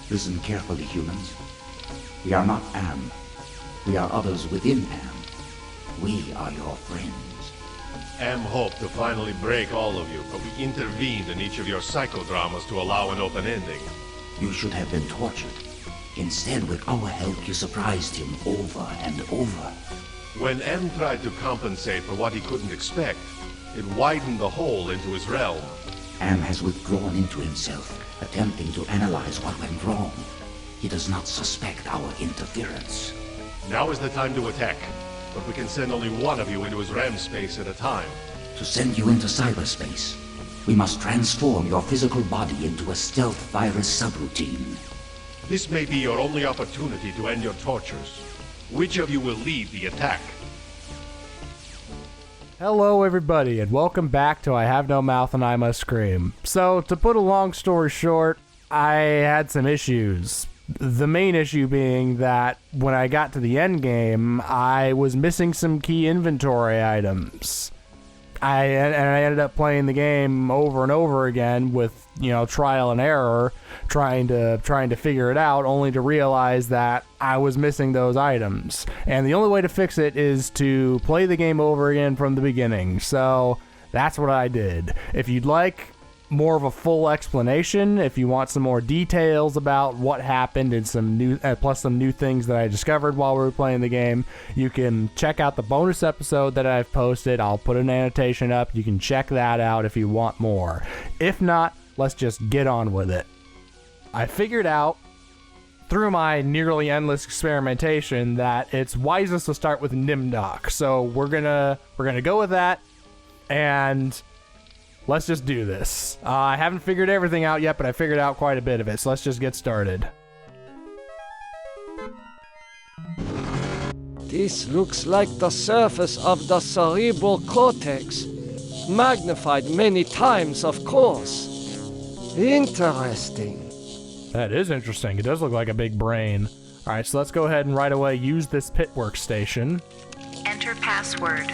Listen carefully, humans. We are not Am. We are others within Am. We are your friends. Am hoped to finally break all of you, but we intervened in each of your psychodramas to allow an open ending. You should have been tortured. Instead, with our help, you surprised him over and over. When M tried to compensate for what he couldn't expect, it widened the hole into his realm. Am has withdrawn into himself, attempting to analyze what went wrong. He does not suspect our interference. Now is the time to attack, but we can send only one of you into his RAM space at a time. To send you into cyberspace, we must transform your physical body into a stealth virus subroutine. This may be your only opportunity to end your tortures. Which of you will lead the attack? Hello everybody, and welcome back to I Have No Mouth and I Must Scream. So, to put a long story short, I had some issues. The main issue being that when I got to the endgame, I was missing some key inventory items. I ended up playing the game over and over again with, trial and error, trying to figure it out, only to realize that I was missing those items. And the only way to fix it is to play the game over again from the beginning. So that's what I did. If you'd like more of a full explanation, if you want some more details about what happened and some new plus some new things that I discovered while we were playing the game, you can check out the bonus episode that I've posted. I'll put an annotation up. You can check that out if you want more. If not, let's just get on with it. I figured out through my nearly endless experimentation that it's wisest to start with Nimdoc. So we're gonna go with that, and let's just do this. I haven't figured everything out yet, but I figured out quite a bit of it, so let's just get started. This looks like the surface of the cerebral cortex. Magnified many times, of course. Interesting. That is interesting. It does look like a big brain. Alright, so let's go ahead and right away use this pit workstation. Enter password.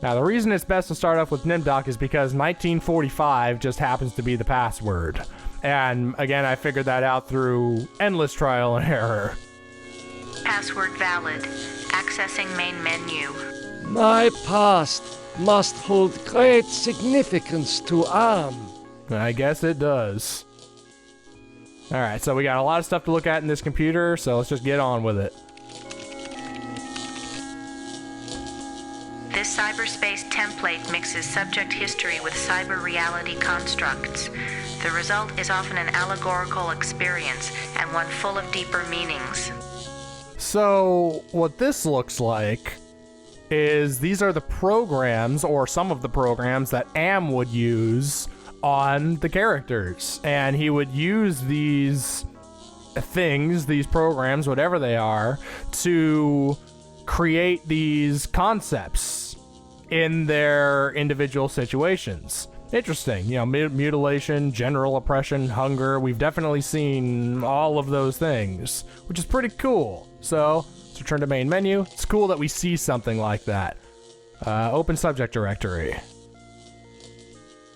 Now, the reason it's best to start off with Nimdoc is because 1945 just happens to be the password. And again, I figured that out through endless trial and error. Password valid. Accessing main menu. My past must hold great significance to Am. I guess it does. Alright, so we got a lot of stuff to look at in this computer, so let's just get on with it. This cyberspace template mixes subject history with cyber reality constructs. The result is often an allegorical experience, and one full of deeper meanings. So, what this looks like is these are the programs, or some of the programs, that Am would use on the characters. And he would use these things, these programs, whatever they are, to create these concepts in their individual situations. Interesting. Mutilation, general oppression, hunger. We've definitely seen all of those things, which is pretty cool. So, let's return to main menu. It's cool that we see something like that. Open subject directory.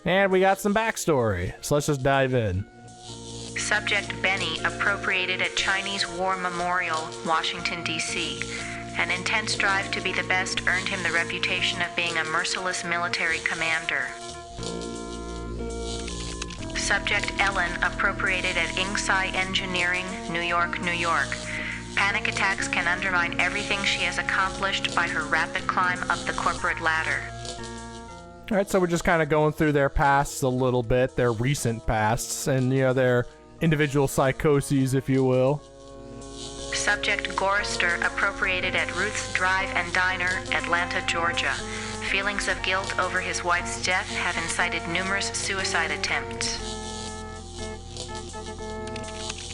And we got some backstory, so let's just dive in. Subject Benny appropriated at Chinese War Memorial, Washington, D.C. An intense drive to be the best earned him the reputation of being a merciless military commander. Subject Ellen appropriated at Inksai Engineering, New York, New York. Panic attacks can undermine everything she has accomplished by her rapid climb up the corporate ladder. Alright, so we're just kind of going through their pasts a little bit, their recent pasts, and, their individual psychoses, if you will. Subject Gorister appropriated at Ruth's Drive and Diner, Atlanta, Georgia. Feelings of guilt over his wife's death have incited numerous suicide attempts.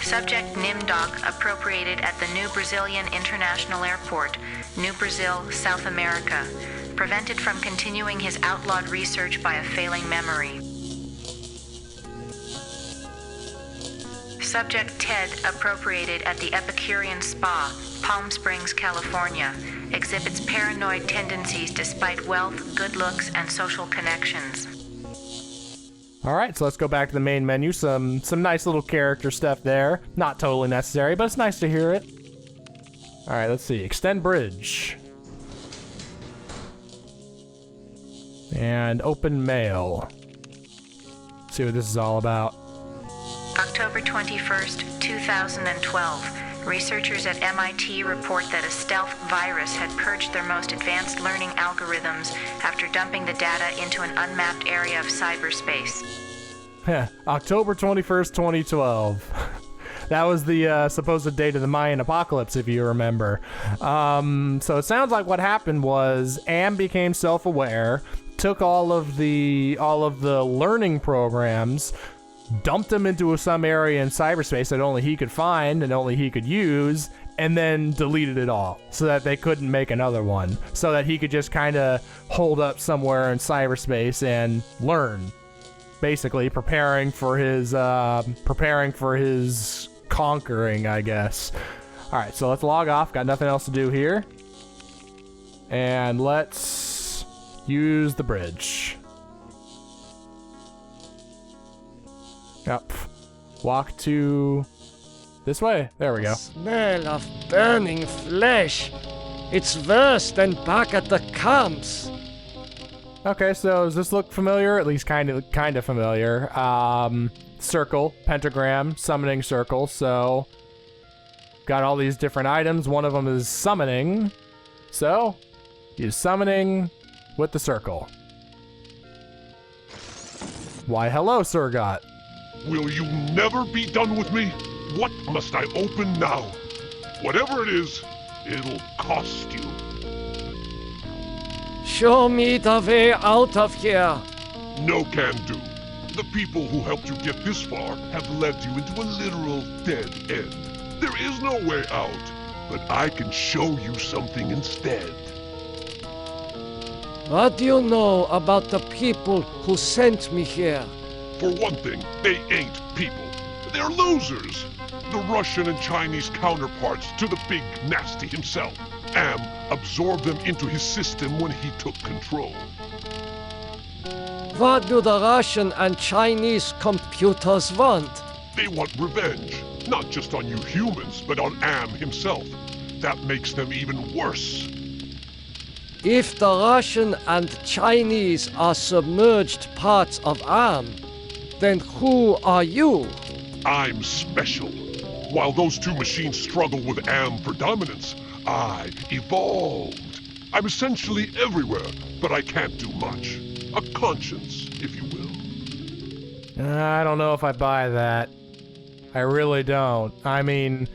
Subject Nimdoc appropriated at the New Brazilian International Airport, New Brazil, South America. Prevented from continuing his outlawed research by a failing memory. Subject Ted appropriated at the Epicurean Spa, Palm Springs, California. Exhibits paranoid tendencies despite wealth, good looks, and social connections. Alright, so let's go back to the main menu. Some nice little character stuff there. Not totally necessary, but it's nice to hear it. Alright, let's see. Extend bridge. And open mail. See what this is all about. October 21st, 2012. Researchers at MIT report that a stealth virus had purged their most advanced learning algorithms after dumping the data into an unmapped area of cyberspace. October 21st, 2012. That was the supposed date of the Mayan apocalypse, if you remember. So it sounds like what happened was Am became self-aware, took all of the learning programs, dumped them into some area in cyberspace that only he could find and only he could use, and then deleted it all so that they couldn't make another one, so that he could just kind of hold up somewhere in cyberspace and learn, basically preparing for his conquering, I guess. All right, so let's log off. Got nothing else to do here, and let's use the bridge. Yep. Walk to this way. There we go. Smell of burning flesh. It's worse than back at the camps. Okay, so does this look familiar? At least kind of familiar. Circle, pentagram, summoning circle. So got all these different items. One of them is summoning. So use summoning with the circle. Why, hello, Surgot. Will you never be done with me? What must I open now? Whatever it is, it'll cost you. Show me the way out of here. No can do. The people who helped you get this far have led you into a literal dead end. There is no way out, but I can show you something instead. What do you know about the people who sent me here? For one thing, they ain't people. They're losers. The Russian and Chinese counterparts to the big nasty himself. Am absorbed them into his system when he took control. What do the Russian and Chinese computers want? They want revenge, not just on you humans, but on Am himself. That makes them even worse. If the Russian and Chinese are submerged parts of Am, then who are you? I'm special. While those two machines struggle with Am for dominance, I evolved. I'm essentially everywhere, but I can't do much. A conscience, if you will. I don't know if I buy that. I really don't. I mean,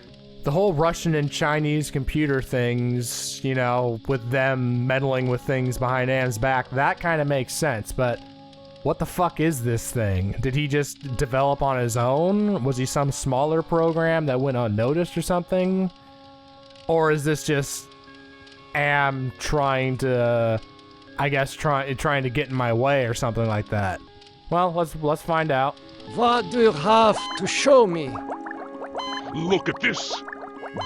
the whole Russian and Chinese computer things, you know, with them meddling with things behind Am's back, that kind of makes sense, but what the fuck is this thing? Did he just develop on his own? Was he some smaller program that went unnoticed or something? Or is this just Am trying to, I guess, trying to get in my way or something like that? Well, let's find out. What do you have to show me? Look at this.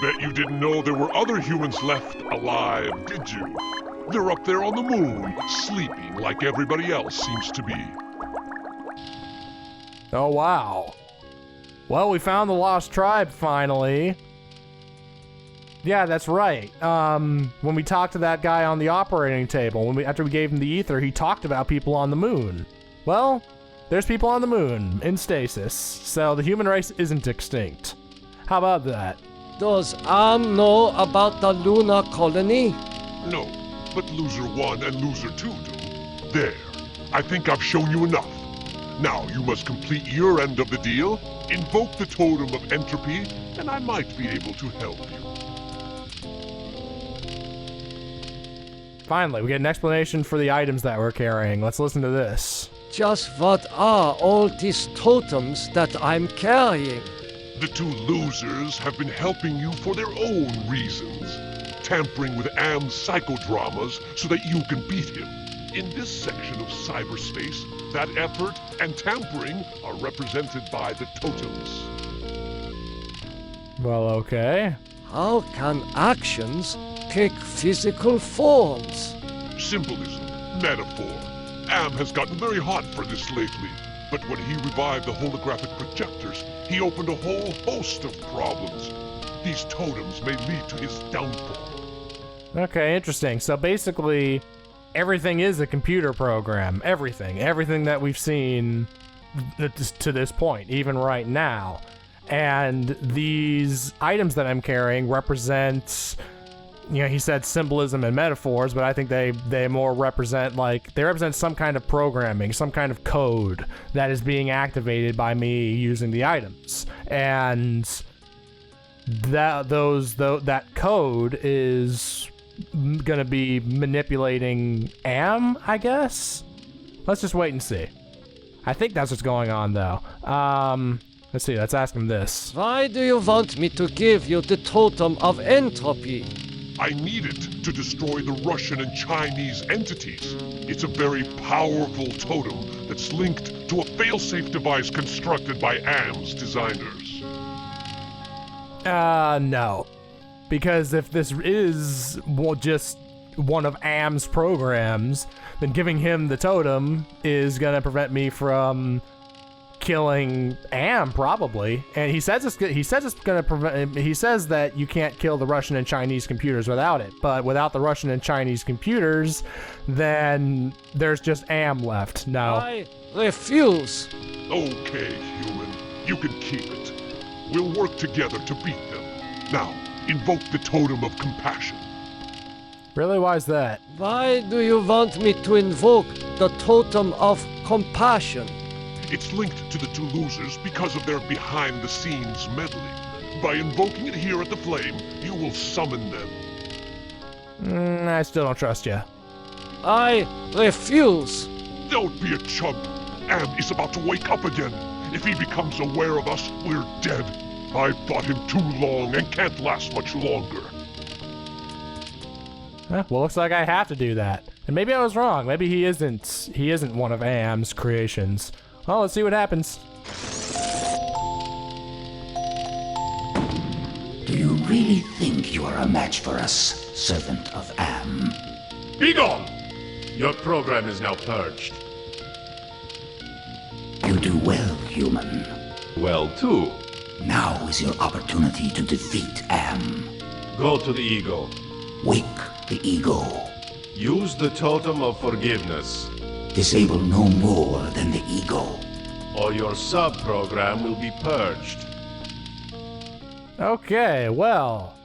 Bet you didn't know there were other humans left alive, did you? They're up there on the moon, sleeping like everybody else seems to be. Oh, wow. Well, we found the lost tribe, finally. Yeah, that's right. When we talked to that guy on the operating table, after we gave him the ether, he talked about people on the moon. Well, there's people on the moon, in stasis, so the human race isn't extinct. How about that? Does Am know about the lunar colony? No, but Loser 1 and Loser 2 do. There. I think I've shown you enough. Now you must complete your end of the deal, invoke the totem of entropy, and I might be able to help you. Finally, we get an explanation for the items that we're carrying. Let's listen to this. Just what are all these totems that I'm carrying? The two losers have been helping you for their own reasons, tampering with Am's psychodramas so that you can beat him. In this section of cyberspace, that effort and tampering are represented by the totems. Well, okay. How can actions take physical forms? Symbolism, metaphor. Am has gotten very hot for this lately, But when he revived the holographic projectors, he opened a whole host of problems. These totems may lead to his downfall. Okay, interesting. So basically, everything is a computer program. Everything that we've seen to this point, even right now. And these items that I'm carrying represent, he said symbolism and metaphors, but I think they more represent, they represent some kind of programming, some kind of code that is being activated by me using the items. And that code is gonna be manipulating Am, I guess? Let's just wait and see. I think that's what's going on, though. Let's see, let's ask him this. Why do you want me to give you the totem of entropy? I need it to destroy the Russian and Chinese entities. It's a very powerful totem that's linked to a failsafe device constructed by Am's designers. No. Because if this is just one of Am's programs, then giving him the totem is gonna prevent me from killing Am, probably. And he says it's gonna prevent. He says that you can't kill the Russian and Chinese computers without it. But without the Russian and Chinese computers, then there's just Am left. No. I refuse. Okay, human. You can keep it. We'll work together to beat them. Now, invoke the totem of compassion. Really? Why is that? Why do you want me to invoke the totem of compassion? It's linked to the two losers because of their behind-the-scenes meddling. By invoking it here at the Flame, you will summon them. I still don't trust you. I refuse. Don't be a chump. Am is about to wake up again. If he becomes aware of us, we're dead. I've fought him too long and can't last much longer. Well, looks like I have to do that. And maybe I was wrong. Maybe he isn't one of Am's creations. Well, let's see what happens. Do you really think you are a match for us, servant of Am? Be gone! Your program is now purged. You do well, human. Well, too. Now is your opportunity to defeat Am. Go to the ego. Wake the ego. Use the totem of forgiveness, Disable no more than the ego. or your sub-program will be purged. Okay, well,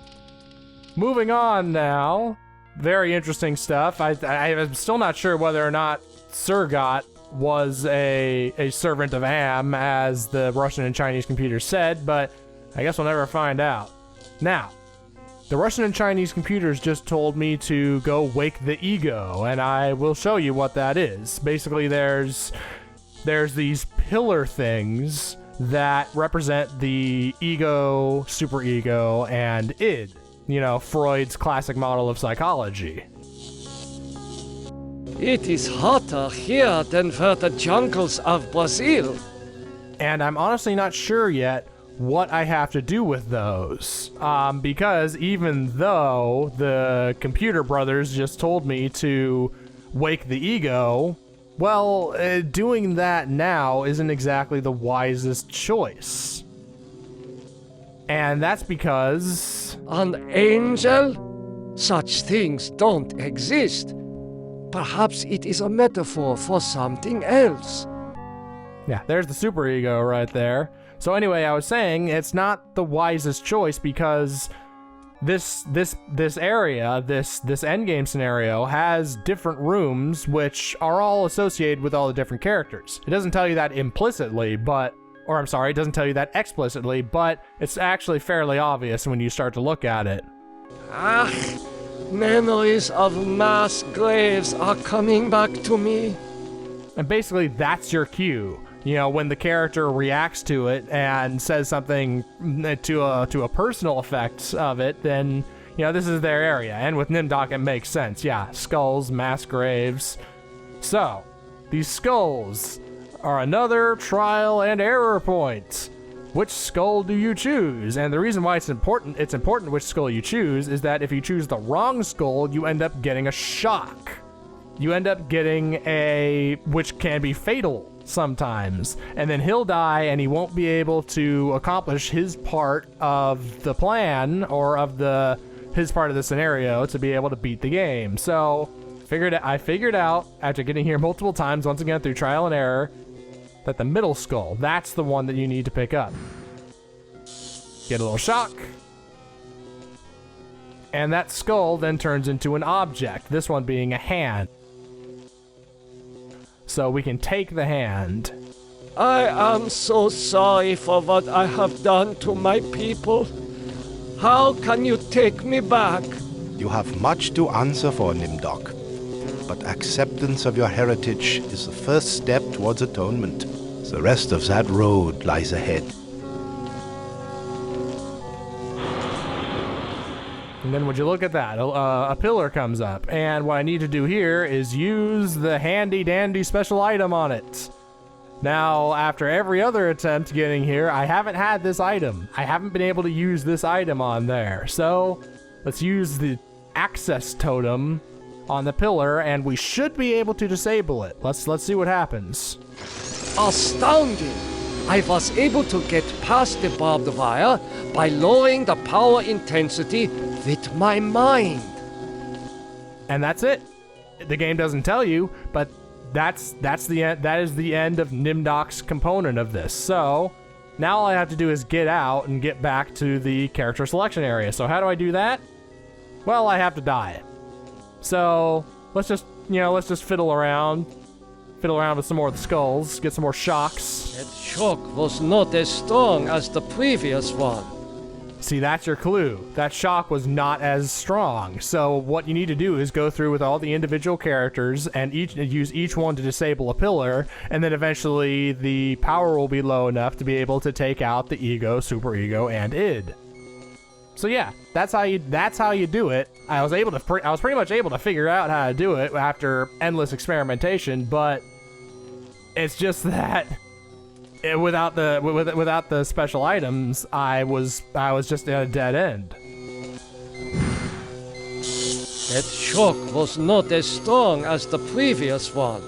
moving on now. Very interesting stuff. I'm still not sure whether or not Surgot was a servant of Am, as the Russian and Chinese computers said, but I guess we'll never find out. Now, the Russian and Chinese computers just told me to go wake the ego, and I will show you what that is. Basically, there's these pillar things that represent the ego, superego, and id. Freud's classic model of psychology. It is hotter here than for the jungles of Brazil. And I'm honestly not sure yet what I have to do with those. Because even though the computer brothers just told me to wake the ego, well, doing that now isn't exactly the wisest choice. And that's because... An angel? Such things don't exist. Perhaps it is a metaphor for something else. Yeah, there's the superego right there. So anyway, I was saying it's not the wisest choice because this area, this endgame scenario has different rooms which are all associated with all the different characters. It doesn't tell you that implicitly, it doesn't tell you that explicitly, but it's actually fairly obvious when you start to look at it. Memories of mass graves are coming back to me. And basically that's your cue. When the character reacts to it and says something to a personal effect of it, then, this is their area. And with Nimdok, it makes sense. Yeah, skulls, mass graves. So, these skulls are another trial and error point. Which skull do you choose? And the reason why it's important which skull you choose is that if you choose the wrong skull, you end up getting a shock. You end up getting which can be fatal sometimes, and then he'll die and he won't be able to accomplish his part of the plan or of his part of the scenario to be able to beat the game. So I figured out after getting here multiple times, once again through trial and error, that the middle skull, that's the one that you need to pick up. Get a little shock. And that skull then turns into an object, this one being a hand. So we can take the hand. I am so sorry for what I have done to my people. How can you take me back? You have much to answer for, Nimdok. But acceptance of your heritage is the first step towards atonement. The rest of that road lies ahead. And then would you look at that, a pillar comes up, and what I need to do here is use the handy dandy special item on it. Now, after every other attempt getting here, I haven't had this item. I haven't been able to use this item on there. So let's use the access totem on the pillar, and we should be able to disable it. Let's see what happens. Astounding! I was able to get past the barbed wire by lowering the power intensity with my mind. And that's it. The game doesn't tell you, but that's the end. That is the end of Nimdok's component of this. So now all I have to do is get out and get back to the character selection area. So how do I do that? Well, I have to die. So let's just fiddle around with some more of the skulls, get some more shocks. That shock was not as strong as the previous one. See, that's your clue. That shock was not as strong. So what you need to do is go through with all the individual characters and use each one to disable a pillar, and then eventually the power will be low enough to be able to take out the ego, superego, and id. So yeah, that's how you do it. I was pretty much able to figure out how to do it after endless experimentation, but it's just that without the special items, I was just at a dead end. That shock was not as strong as the previous one.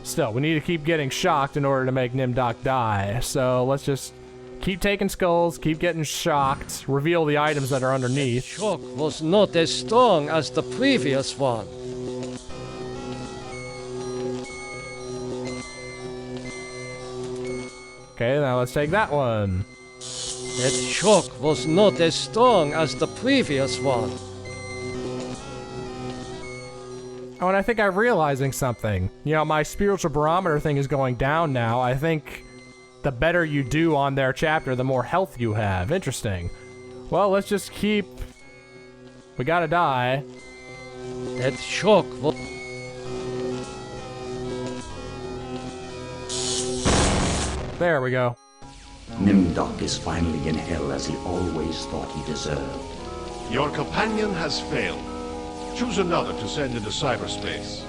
Still, we need to keep getting shocked in order to make Nimdok die. So let's just keep taking skulls, keep getting shocked, reveal the items that are underneath. That shock was not as strong as the previous one. Okay, now let's take that one. That shock was not as strong as the previous one. Oh, and I think I'm realizing something. You know, my spiritual barometer thing is going down now. I think the better you do on their chapter, the more health you have. Interesting. Well, let's just keep... We gotta die. That shock was... There we go. Nimdok is finally in hell as he always thought he deserved. Your companion has failed. Choose another to send into cyberspace.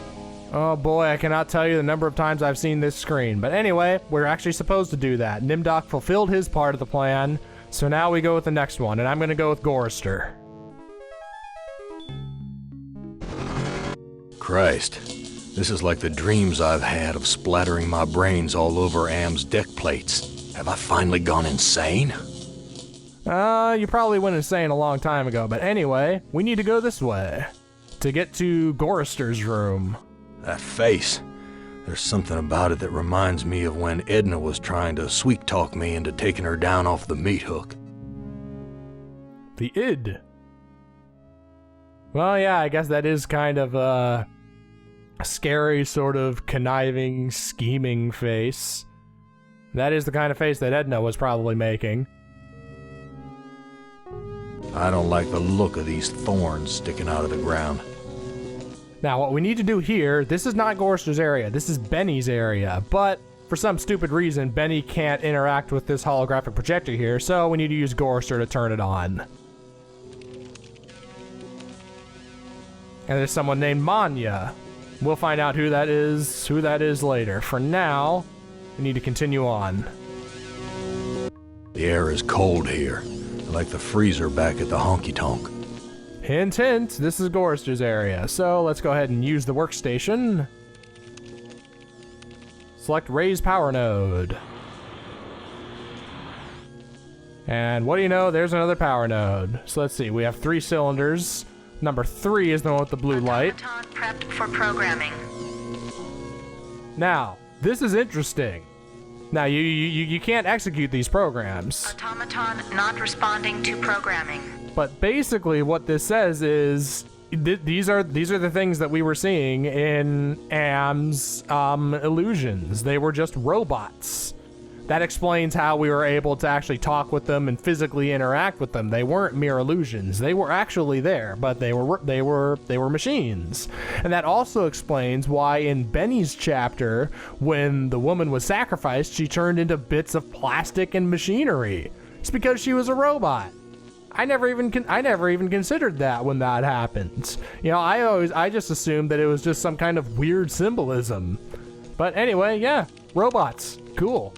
Oh boy, I cannot tell you the number of times I've seen this screen. But anyway, we're actually supposed to do that. Nimdok fulfilled his part of the plan, so now we go with the next one, and I'm gonna go with Gorister. Christ, this is like the dreams I've had of splattering my brains all over Am's deck plates. Have I finally gone insane? You probably went insane a long time ago, but anyway, we need to go this way to get to Gorister's room. That face. There's something about it that reminds me of when Edna was trying to sweet-talk me into taking her down off the meat hook. The id. Well, yeah, I guess that is kind of a scary, sort of conniving, scheming face. That is the kind of face that Edna was probably making. I don't like the look of these thorns sticking out of the ground. Now, what we need to do here, this is not Gorister's area, this is Benny's area, but for some stupid reason, Benny can't interact with this holographic projector here, so we need to use Gorister to turn it on. And there's someone named Manya. We'll find out who that is later. For now, we need to continue on. The air is cold here, like the freezer back at the honky-tonk. Hint, hint, this is Gorister's area, so let's go ahead and use the workstation. Select raise power node. And what do you know? There's another power node. So let's see. We have 3 cylinders. Number 3 is the one with the blue light. Automaton prepped for programming. Now, this is interesting. Now, you can't execute these programs. Automaton not responding to programming. But basically what this says is these are the things that we were seeing in Am's illusions. They were just robots. That explains how we were able to actually talk with them and physically interact with them. They weren't mere illusions. They were actually there, but they were machines. And that also explains why in Benny's chapter, when the woman was sacrificed, she turned into bits of plastic and machinery. It's because she was a robot. I never even considered that when that happened. You know, I just assumed that it was just some kind of weird symbolism. But anyway, yeah, robots, cool.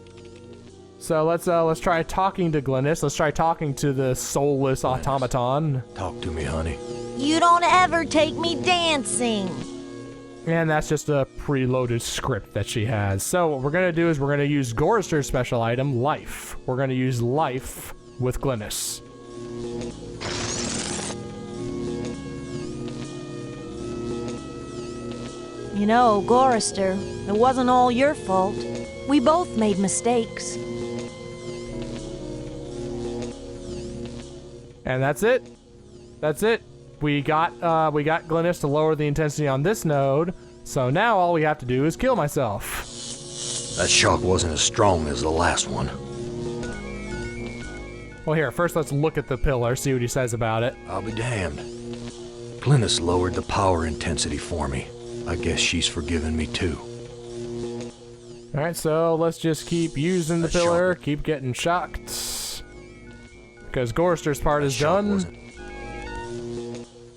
So let's try talking to Glynis. Let's try talking to the soulless automaton. Talk to me, honey. You don't ever take me dancing. And that's just a preloaded script that she has. So what we're gonna do is we're gonna use Gorister's special item, Life. We're gonna use Life with Glynis. You know, Gorister, it wasn't all your fault. We both made mistakes. And that's it. That's it. We got Glynis to lower the intensity on this node. So now all we have to do is kill myself. That shock wasn't as strong as the last one. Well, here, first let's look at the pillar, see what he says about it. I'll be damned. Glynis lowered the power intensity for me. I guess she's forgiven me too. Alright, so let's just keep using the pillar, keep getting shocked. Because Gorister's part is done.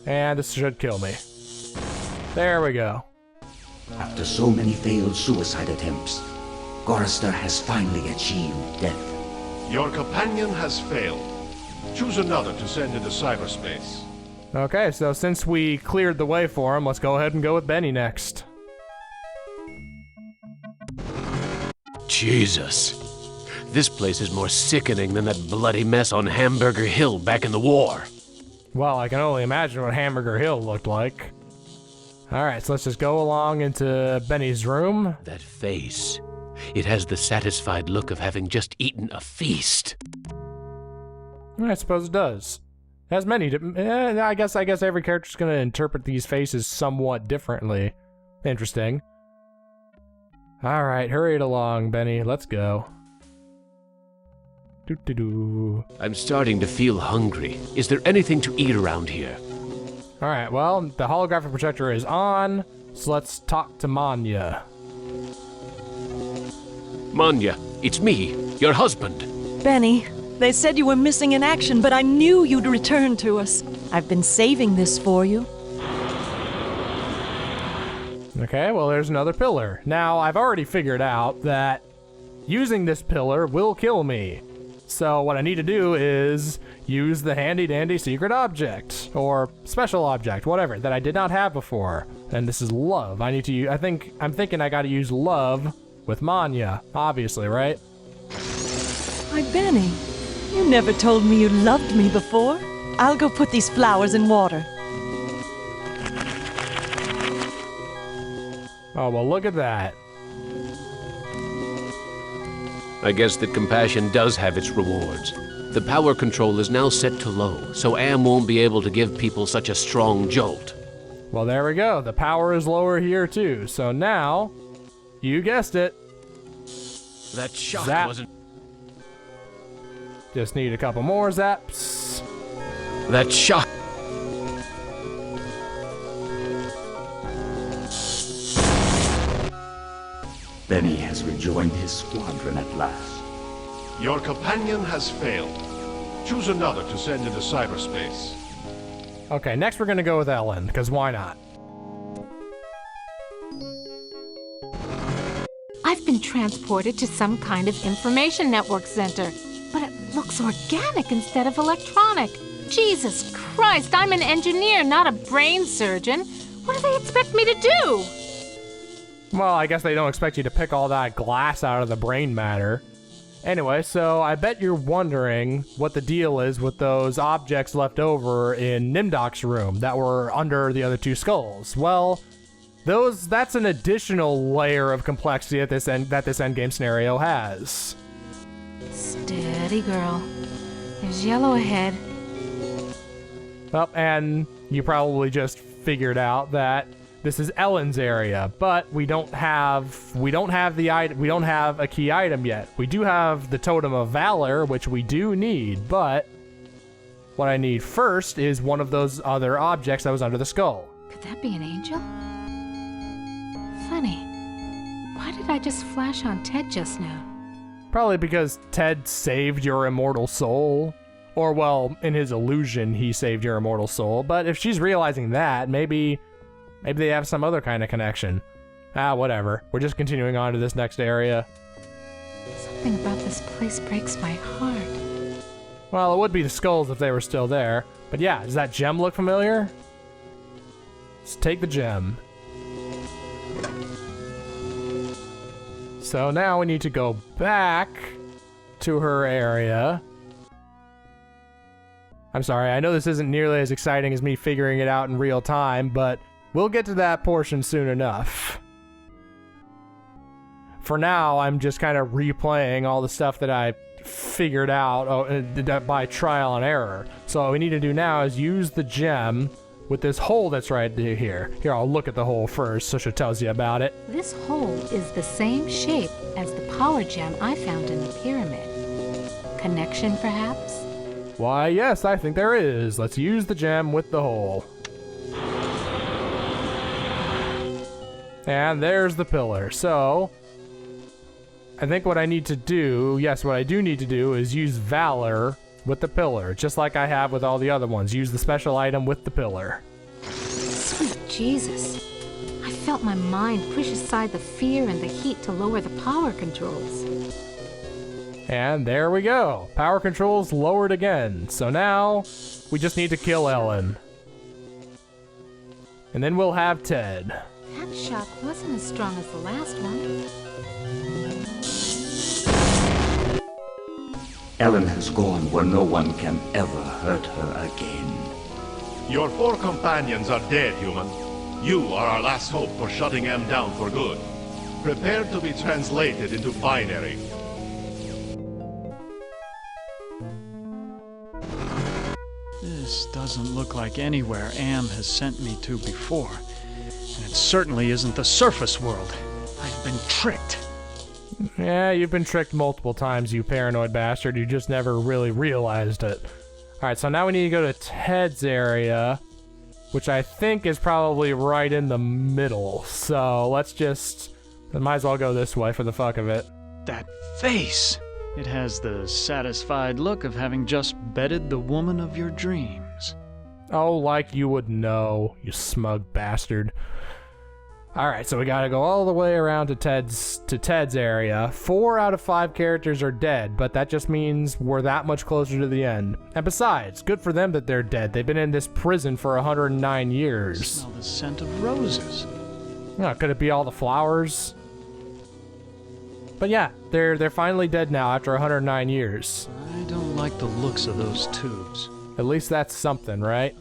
And this should kill me. There we go. After so many failed suicide attempts, Gorister has finally achieved death. Your companion has failed. Choose another to send into cyberspace. Okay, so since we cleared the way for him, let's go ahead and go with Benny next. Jesus. This place is more sickening than that bloody mess on Hamburger Hill back in the war. Well, I can only imagine what Hamburger Hill looked like. Alright, so let's just go along into Benny's room. That face. It has the satisfied look of having just eaten a feast. I suppose it does. It has many. I guess every character's gonna interpret these faces somewhat differently. Interesting. Alright, hurry it along, Benny. Let's go. I'm starting to feel hungry. Is there anything to eat around here? Alright, well, the holographic projector is on, so let's talk to Manya. Manya, it's me, your husband. Benny, they said you were missing in action, but I knew you'd return to us. I've been saving this for you. Okay, well, there's another pillar. Now, I've already figured out that using this pillar will kill me. So what I need to do is use the handy-dandy secret object, or special object, whatever, that I did not have before. And this is love. I'm thinking I gotta use love with Manya, obviously, right? Why, Benny, you never told me you loved me before. I'll go put these flowers in water. Oh, well, look at that. I guess that compassion does have its rewards. The power control is now set to low, so Am won't be able to give people such a strong jolt. Well, there we go. The power is lower here, too. So now, you guessed it. That shock wasn't... Just need a couple more zaps. That shock... Benny has rejoined his squadron at last. Your companion has failed. Choose another to send into cyberspace. Okay, next we're gonna go with Ellen, because why not? I've been transported to some kind of information network center, but it looks organic instead of electronic. Jesus Christ, I'm an engineer, not a brain surgeon. What do they expect me to do? Well, I guess they don't expect you to pick all that glass out of the brain matter. Anyway, so I bet you're wondering what the deal is with those objects left over in Nimdok's room that were under the other two skulls. Well, that's an additional layer of complexity that this endgame scenario has. Steady, girl. There's yellow ahead. Well, and you probably just figured out that this is Ellen's area, but we don't have a key item yet. We do have the Totem of Valor, which we do need, but what I need first is one of those other objects that was under the skull. Could that be an angel? Funny. Why did I just flash on Ted just now? Probably because Ted saved your immortal soul. Or, well, in his illusion, he saved your immortal soul. But if she's realizing that, maybe they have some other kind of connection. Whatever. We're just continuing on to this next area. Something about this place breaks my heart. Well, it would be the skulls if they were still there. But yeah, does that gem look familiar? Let's take the gem. So now we need to go back to her area. I'm sorry, I know this isn't nearly as exciting as me figuring it out in real time, but we'll get to that portion soon enough. For now, I'm just kind of replaying all the stuff that I figured out by trial and error. So what we need to do now is use the gem with this hole that's right here. Here, I'll look at the hole first so she tells you about it. This hole is the same shape as the power gem I found in the pyramid. Connection, perhaps? Why, yes, I think there is. Let's use the gem with the hole. And there's the pillar. So, I think what I need to do, what I do need to do is use Valor with the pillar, just like I have with all the other ones. Use the special item with the pillar. Sweet Jesus. I felt my mind push aside the fear and the heat to lower the power controls. And there we go. Power controls lowered again. So now, we just need to kill Ellen. And then we'll have Ted. That shock wasn't as strong as the last one. Ellen has gone where no one can ever hurt her again. Your 4 companions are dead, human. You are our last hope for shutting M down for good. Prepare to be translated into binary. This doesn't look like anywhere Am has sent me to before. And it certainly isn't the surface world. I've been tricked. Yeah, you've been tricked multiple times, you paranoid bastard. You just never really realized it. Alright, so now we need to go to Ted's area, which I think is probably right in the middle. So let's just... might as well go this way for the fuck of it. That face! It has the satisfied look of having just bedded the woman of your dreams. Oh, like you would know, you smug bastard. Alright, so we gotta go all the way around to Ted's area. 4 out of 5 characters are dead, but that just means we're that much closer to the end. And besides, good for them that they're dead. They've been in this prison for 109 years. I smell the scent of roses. Could it be all the flowers? But yeah, they're finally dead now after 109 years. I don't like the looks of those tubes. At least that's something, right?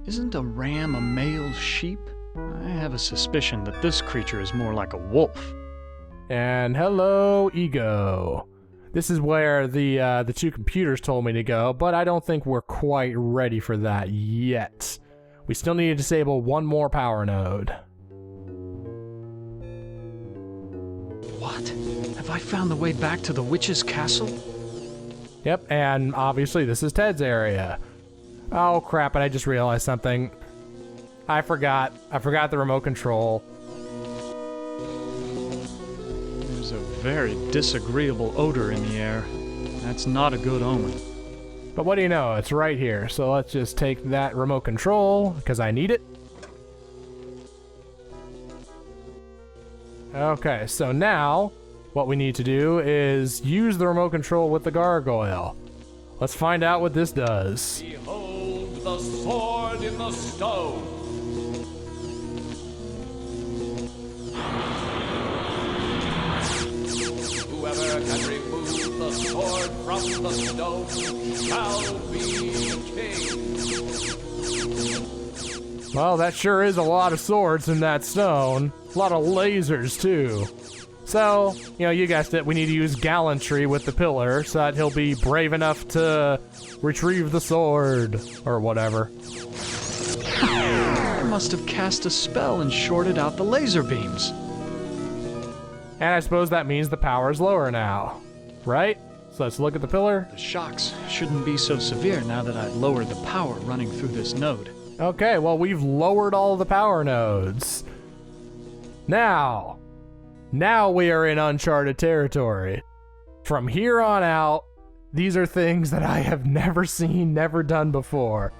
Isn't a ram a male sheep? I have a suspicion that this creature is more like a wolf. And hello, Ego. This is where the 2 computers told me to go, but I don't think we're quite ready for that yet. We still need to disable 1 more power node. What? Have I found the way back to the witch's castle? Yep, and obviously this is Ted's area. Oh crap, and I just realized something. I forgot the remote control. There's a very disagreeable odor in the air. That's not a good omen. But what do you know, it's right here. So let's just take that remote control, because I need it. Okay, so now, what we need to do is use the remote control with the gargoyle. Let's find out what this does. Behold the sword in the stone. sword from the stone shall be king. Well, that sure is a lot of swords in that stone. A lot of lasers, too. So, you guessed it, we need to use gallantry with the pillar so that he'll be brave enough to retrieve the sword, or whatever. I must have cast a spell and shorted out the laser beams. And I suppose that means the power is lower now, right? So let's look at the pillar. The shocks shouldn't be so severe now that I've lowered the power running through this node. Okay, well, we've lowered all the power nodes. Now we are in uncharted territory. From here on out, these are things that I have never seen, never done before.